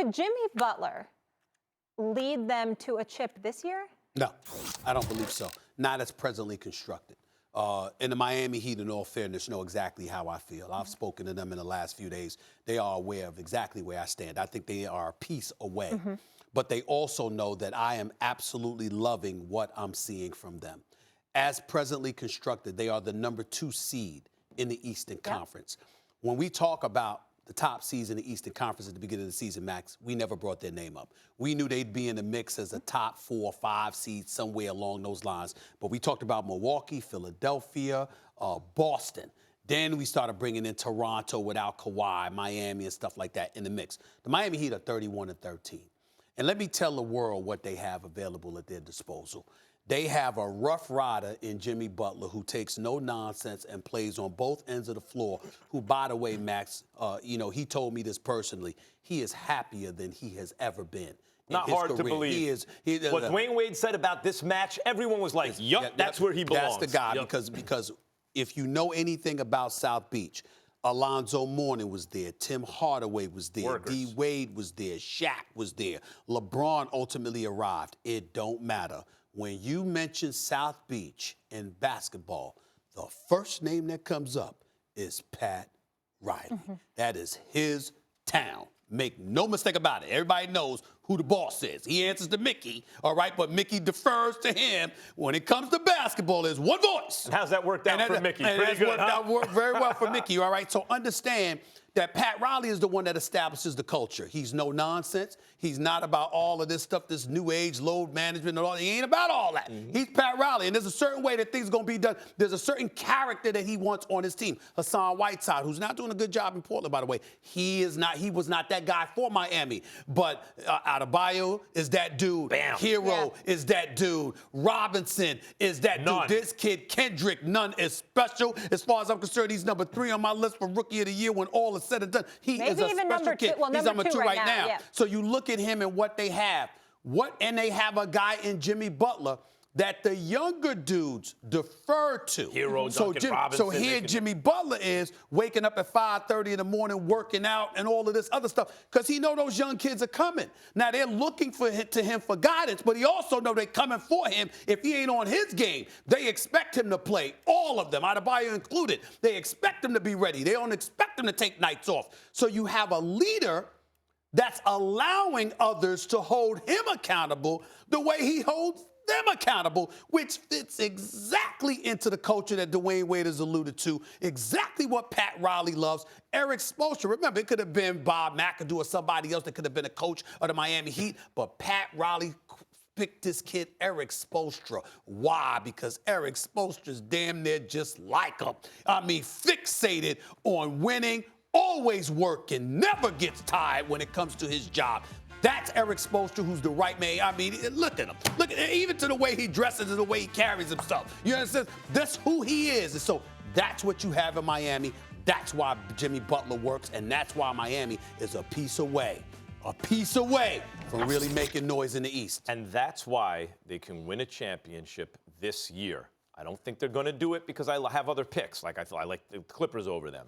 Could Jimmy Butler lead them to a chip this year? No, I don't believe so. Not as presently constructed. And the Miami Heat, in all fairness, know exactly how I feel. I've spoken to them in the last few days. They are aware of exactly where I stand. I think they are a piece away. But they also know that I am absolutely loving what I'm seeing from them. As presently constructed, they are the number 2 seed in the Eastern Conference. When we talk about the top seeds in the Eastern Conference at the beginning of the season, Max, we never brought their name up. We knew they'd be in the mix as a top 4 or 5 seed somewhere along those lines. But we talked about Milwaukee, Philadelphia, Boston. Then we started bringing in Toronto without Kawhi, Miami, and stuff like that in the mix. The Miami Heat are 31-13. And let me tell the world what they have available at their disposal. They have a rough rider in Jimmy Butler who takes no nonsense and plays on both ends of the floor, who, by the way, Max, he told me this personally, he is happier than he has ever been. Not hard to believe. What Dwayne Wade said about this match, everyone was like, yup, that's where he belongs. That's the guy, because if you know anything about South Beach, Alonzo Mourning was there. Tim Hardaway was there. D. Wade was there. Shaq was there. LeBron ultimately arrived. It don't matter. When you mention South Beach in basketball, the first name that comes up is Pat Riley. That is his town. Make no mistake about it. Everybody knows who the boss is. He answers to Mickey, all right? But Mickey defers to him. When it comes to basketball, there's one voice. And how's that worked out for Mickey? Pretty good, worked very well for Mickey, all right? So understand that Pat Riley is the one that establishes the culture. He's no nonsense. He's not about all of this stuff, this new age load management and all. He ain't about all that. He's Pat Riley, and there's a certain way that things are going to be done. There's a certain character that he wants on his team. Hassan Whiteside, who's not doing a good job in Portland, by the way, he was not that guy for Miami. But Adebayo is that dude. Bam. Hero is that dude. Robinson is that dude. This kid, Kendrick Nunn, is special. As far as I'm concerned, he's number 3 on my list for Rookie of the Year when all is said and done. He is a special kid. He's number 2 right now. Yeah. So you look at him and what they have. And they have a guy in Jimmy Butler that the younger dudes defer to. Hero, Robinson. So here Jimmy Butler is waking up at 5:30 in the morning, working out and all of this other stuff because he know those young kids are coming. Now, they're looking to him for guidance, but he also know they're coming for him if he ain't on his game. They expect him to play, all of them, Adebayo included. They expect him to be ready. They don't expect him to take nights off. So you have a leader that's allowing others to hold him accountable the way he holds them accountable, which fits exactly into the culture that Dwayne Wade has alluded to, exactly what Pat Riley loves. Erik Spoelstra, remember, it could have been Bob McAdoo or somebody else that could have been a coach of the Miami Heat, but Pat Riley picked this kid, Erik Spoelstra. Why? Because Erik Spoelstra's damn near just like him. I mean, fixated on winning, always working, never gets tired when it comes to his job. That's Erik Spoelstra, who's the right man. I mean, look at him. Look at even to the way he dresses and the way he carries himself. You understand? That's who he is. And so that's what you have in Miami. That's why Jimmy Butler works, and that's why Miami is a piece away from really making noise in the East. And that's why they can win a championship this year. I don't think they're going to do it because I have other picks. Like I like the Clippers over them.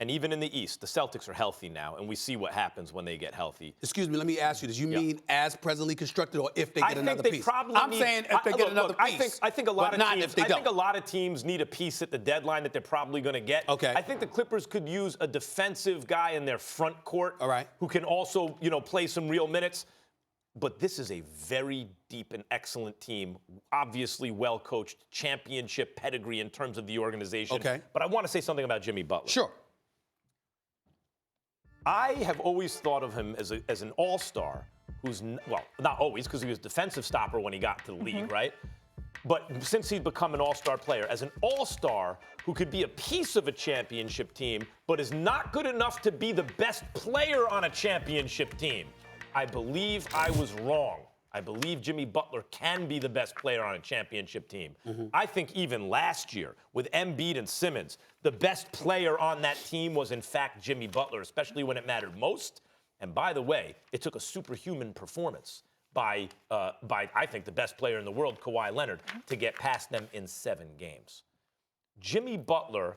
And even in the East, the Celtics are healthy now, and we see what happens when they get healthy. Excuse me, let me ask you this. You mean as presently constructed or if they get another piece? I'm saying if they get another piece. I think a lot of teams need a piece at the deadline that they're probably going to get. Okay. I think the Clippers could use a defensive guy in their front court who can also, play some real minutes. But this is a very deep and excellent team, obviously well-coached, championship pedigree in terms of the organization. Okay. But I want to say something about Jimmy Butler. Sure. I have always thought of him as an all-star who's, not always, because he was defensive stopper when he got to the league, right? But since he's become an all-star player, as an all-star who could be a piece of a championship team, but is not good enough to be the best player on a championship team. I believe I was wrong. I believe Jimmy Butler can be the best player on a championship team. I think even last year with Embiid and Simmons, the best player on that team was in fact Jimmy Butler, especially when it mattered most. And by the way, it took a superhuman performance by I think the best player in the world, Kawhi Leonard, to get past them in 7 games. Jimmy Butler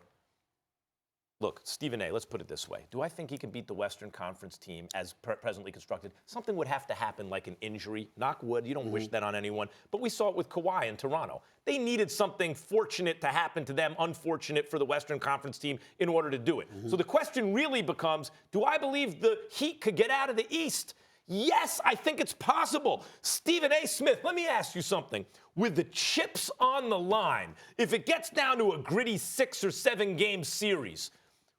Look, Stephen A., let's put it this way. Do I think he can beat the Western Conference team as presently constructed? Something would have to happen, like an injury. Knock wood, you don't wish that on anyone. But we saw it with Kawhi in Toronto. They needed something fortunate to happen to them, unfortunate for the Western Conference team in order to do it. So the question really becomes, do I believe the Heat could get out of the East? Yes, I think it's possible. Stephen A. Smith, let me ask you something. With the chips on the line, if it gets down to a gritty 6 or 7 game series,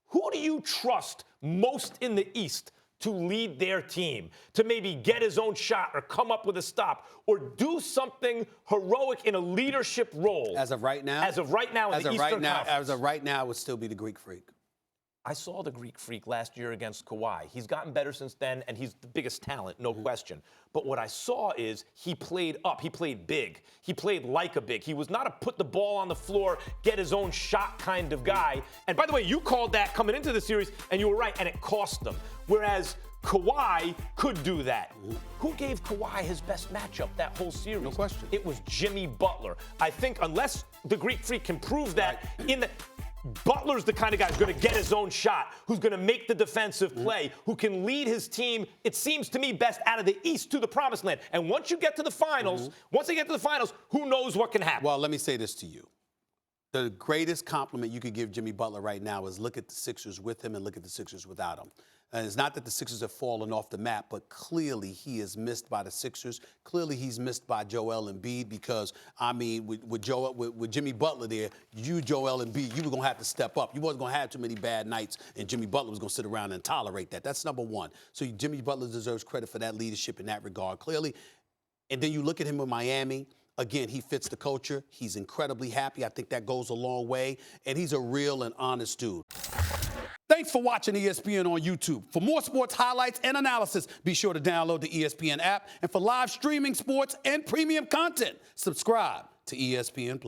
who do you trust most in the East to lead their team, to maybe get his own shot or come up with a stop or do something heroic in a leadership role? As of right now? As of right now in the Eastern Conference. As of right now, it would still be the Greek Freak. I saw the Greek Freak last year against Kawhi. He's gotten better since then, and he's the biggest talent, no question. But what I saw is he played up. He played big. He played like a big. He was not a put the ball on the floor, get his own shot kind of guy. And by the way, you called that coming into the series, and you were right, and it cost them. Whereas Kawhi could do that. Who gave Kawhi his best matchup that whole series? No question. It was Jimmy Butler. I think unless the Greek Freak can prove that in the Butler's the kind of guy who's going to get his own shot, who's going to make the defensive play, who can lead his team, it seems to me, best out of the East to the promised land. And once you get to the finals, once they get to the finals, who knows what can happen? Well, let me say this to you. The greatest compliment you could give Jimmy Butler right now is look at the Sixers with him and look at the Sixers without him. And it's not that the Sixers have fallen off the map, but clearly he is missed by the Sixers. Clearly he's missed by Joel Embiid because, I mean, with Jimmy Butler there, Joel Embiid, you were going to have to step up. You wasn't going to have too many bad nights, and Jimmy Butler was going to sit around and tolerate that. That's number one. So Jimmy Butler deserves credit for that leadership in that regard, clearly. And then you look at him with Miami. Again, he fits the culture. He's incredibly happy. I think that goes a long way. And he's a real and honest dude. Thanks for watching ESPN on YouTube. For more sports highlights and analysis, be sure to download the ESPN app. And for live streaming sports and premium content, subscribe to ESPN+.